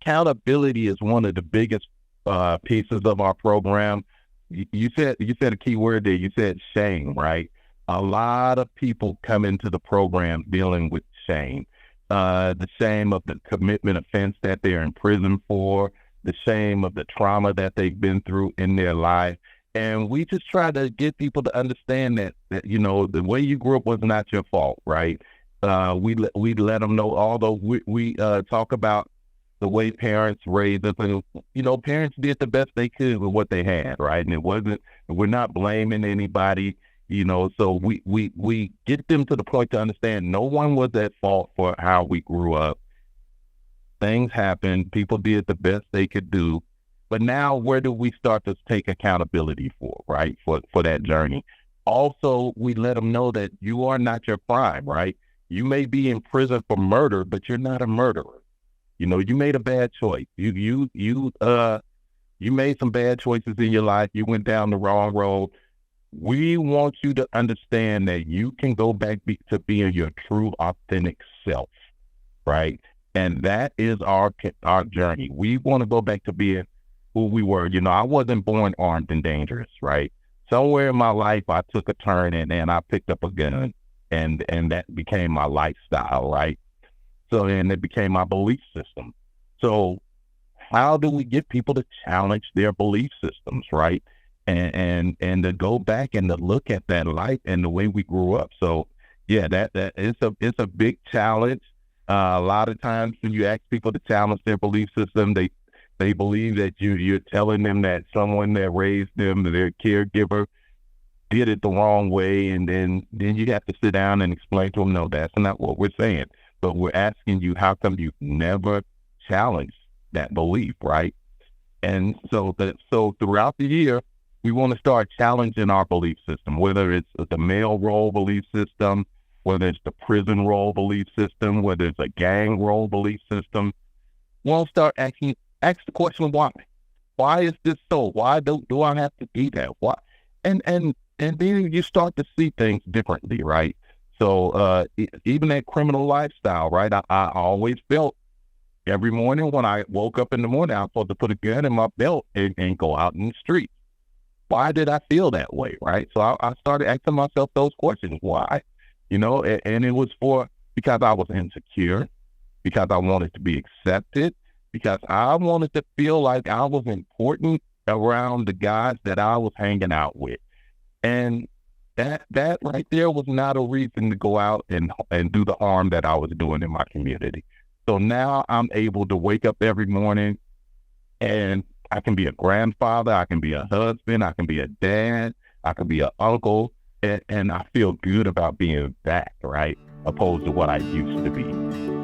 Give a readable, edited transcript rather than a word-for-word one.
accountability is one of the biggest pieces of our program. You said a key word there. You said shame, right? A lot of people come into the program dealing with shame. The shame of the commitment offense that they're in prison for, the shame of the trauma that they've been through in their life. And we just try to get people to understand that the way you grew up was not your fault, right? We let them know, although we talk about the way parents raised us, and parents did the best they could with what they had, right? And we're not blaming anybody, so we get them to the point to understand no one was at fault for how we grew up. Things happened, people did the best they could do, but now where do we start to take accountability for, right? For that journey. Also, we let them know that you are not your crime, right? You may be in prison for murder, but you're not a murderer. You made a bad choice. You made some bad choices in your life. You went down the wrong road. We want you to understand that you can go back to being your true, authentic self, right? And that is our journey. We want to go back to being who we were. I wasn't born armed and dangerous, right? Somewhere in my life, I took a turn and I picked up a gun, and that became my lifestyle, right? So, and it became my belief system. So how do we get people to challenge their belief systems, right? And to go back and to look at that life and the way we grew up. So yeah, that it's a big challenge. A lot of times when you ask people to challenge their belief system, they believe that you're telling them that someone that raised them, their caregiver, did it the wrong way, and then you have to sit down and explain to them, no, that's not what we're saying. But we're asking you, how come you've never challenged that belief, right? And so throughout the year, we want to start challenging our belief system, whether it's the male role belief system, whether it's the prison role belief system, whether it's a gang role belief system. We'll start ask the question, why? Why is this so? Why do I have to be that? Why? And then you start to see things differently, right? So even that criminal lifestyle, right? I always felt every morning when I woke up in the morning, I was supposed to put a gun in my belt and go out in the street. Why did I feel that way, right? So I started asking myself those questions. Why? And it was because I was insecure, because I wanted to be accepted, because I wanted to feel like I was important around the guys that I was hanging out with. And that right there was not a reason to go out and do the harm that I was doing in my community. So now I'm able to wake up every morning and I can be a grandfather, I can be a husband, I can be a dad, I can be an uncle, and I feel good about being that, right? Opposed to what I used to be.